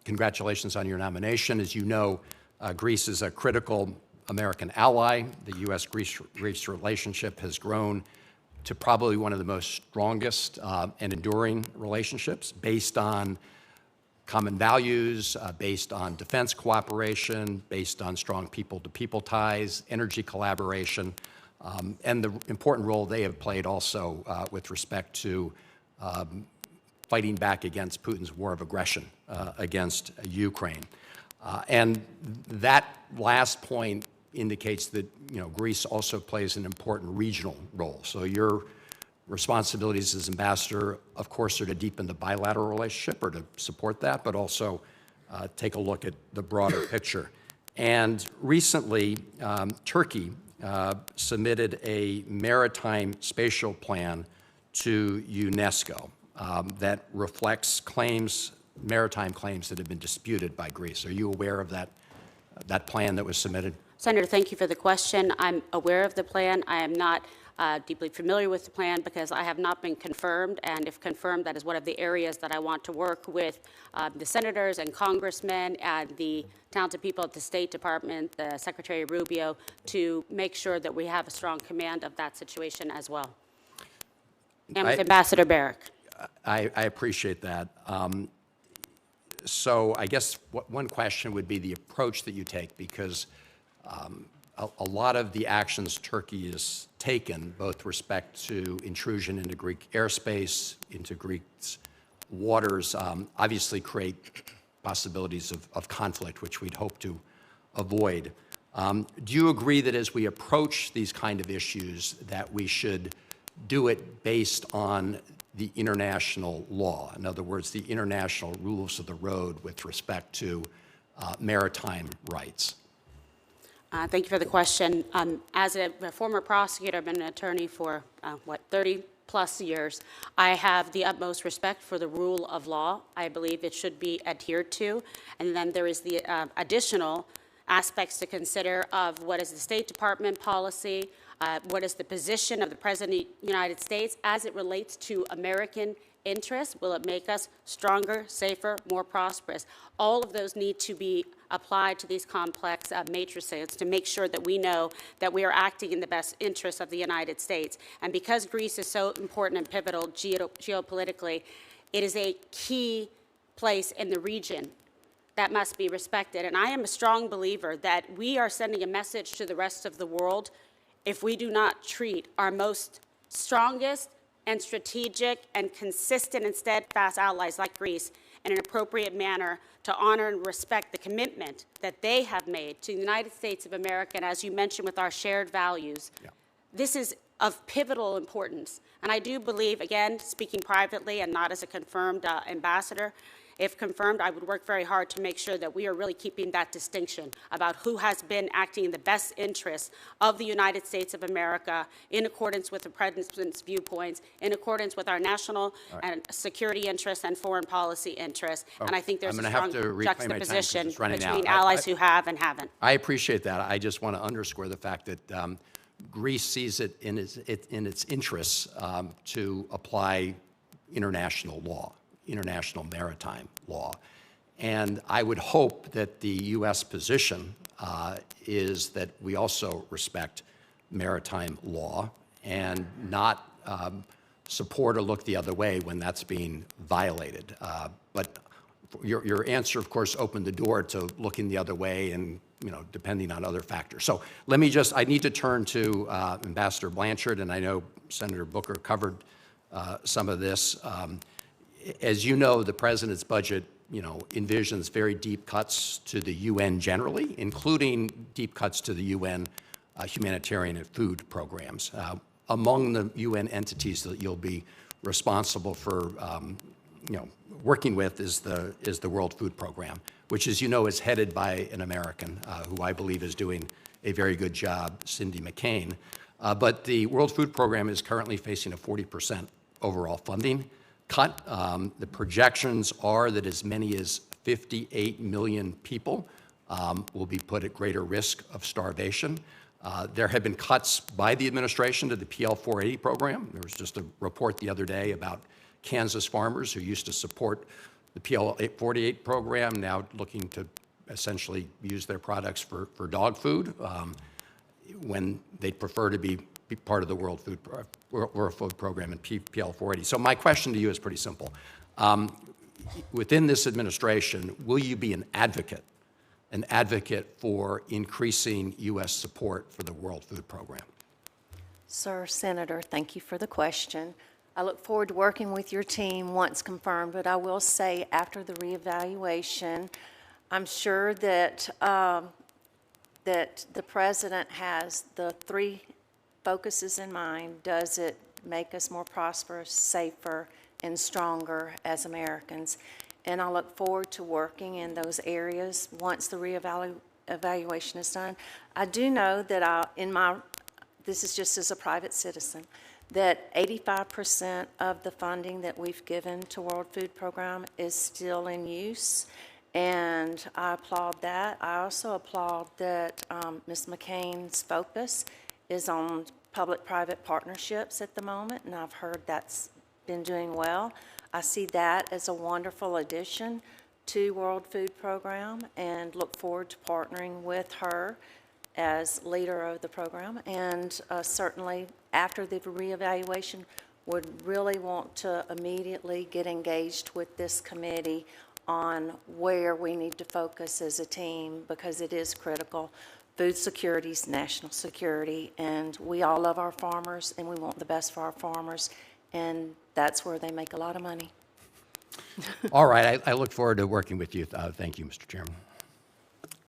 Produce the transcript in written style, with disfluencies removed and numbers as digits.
Congratulations on your nomination. As you know, Greece is a critical American ally. The U.S.-Greece relationship has grown to probably one of the most strongest and enduring relationships based on common values, based on defense cooperation, based on strong people-to-people ties, energy collaboration, and the important role they have played also with respect to fighting back against Putin's war of aggression against Ukraine. And that last point indicates that Greece also plays an important regional role. So your responsibilities as ambassador, of course, are to deepen the bilateral relationship or to support that, but also take a look at the broader picture. And recently, Turkey submitted a maritime spatial plan to UNESCO that reflects maritime claims that have been disputed by Greece. Are you aware of that plan that was submitted? Senator, thank you for the question. I'm aware of the plan. I am not deeply familiar with the plan because I have not been confirmed, and if confirmed, that is one of the areas that I want to work with the senators and congressmen and the talented people at the State Department, the Secretary Rubio, to make sure that we have a strong command of that situation as well. And with Ambassador Barrack. I appreciate that. So I guess one question would be the approach that you take, because a lot of the actions Turkey has taken, both with respect to intrusion into Greek airspace, into Greece's waters, obviously create possibilities of conflict, which we'd hope to avoid. Do you agree that as we approach these kind of issues, that we should do it based on the international law? In other words, the international rules of the road with respect to maritime rights? Thank you for the question. As a former prosecutor, I've been an attorney for, 30 plus years. I have the utmost respect for the rule of law. I believe it should be adhered to. And then there is the additional aspects to consider of what is the State Department policy, what is the position of the President of the United States as it relates to American interests. Will it make us stronger, safer, more prosperous? All of those need to be applied to these complex matrices to make sure that we know that we are acting in the best interests of the United States. And because Greece is so important and pivotal geopolitically, it is a key place in the region that must be respected. And I am a strong believer that we are sending a message to the rest of the world if we do not treat our most strongest and strategic and consistent and steadfast allies like Greece in an appropriate manner to honor and respect the commitment that they have made to the United States of America, and as you mentioned, with our shared values. Yeah. This is of pivotal importance. And I do believe, again, speaking privately and not as a confirmed ambassador, if confirmed, I would work very hard to make sure that we are really keeping that distinction about who has been acting in the best interests of the United States of America in accordance with the President's viewpoints, in accordance with our national and security interests and foreign policy interests. And I think there's a strong juxtaposition between allies who have and haven't. I appreciate that. I just want to underscore the fact that Greece sees it in its interests to apply international law, international maritime law. And I would hope that the U.S. position is that we also respect maritime law and not support or look the other way when that's being violated. But your answer, of course, opened the door to looking the other way and, depending on other factors. So let me I need to turn to Ambassador Blanchard, and I know Senator Booker covered some of this. As you know, the President's budget, envisions very deep cuts to the UN generally, including deep cuts to the UN humanitarian and food programs. Among the UN entities that you'll be responsible for, working with is the World Food Program, which, as you know, is headed by an American who I believe is doing a very good job, Cindy McCain. But the World Food Program is currently facing a 40% overall funding cut. The projections are that as many as 58 million people will be put at greater risk of starvation. There have been cuts by the administration to the PL 480 program. There was just a report the other day about Kansas farmers who used to support the PL 48 program, now looking to essentially use their products for dog food, when they'd prefer to be part of the World Food Program and PL 480. So my question to you is pretty simple. Within this administration, will you be an advocate for increasing U.S. support for the World Food Program? Sir, Senator, thank you for the question. I look forward to working with your team once confirmed, but I will say after the reevaluation, I'm sure that that the President has the three focuses in mind. Does it make us more prosperous, safer, and stronger as Americans? And I look forward to working in those areas once the reevaluation is done. I do know that this is just as a private citizen, that 85% of the funding that we've given to World Food Program is still in use, and I applaud that. I also applaud that Ms. McCain's focus is on public-private partnerships at the moment, and I've heard that's been doing well. I see that as a wonderful addition to World Food Program and look forward to partnering with her as leader of the program. And certainly after the reevaluation, would really want to immediately get engaged with this committee on where we need to focus as a team, because it is critical. Food security is national security, and we all love our farmers, and we want the best for our farmers, and that's where they make a lot of money. All right, I look forward to working with you. Thank you, Mr. Chairman.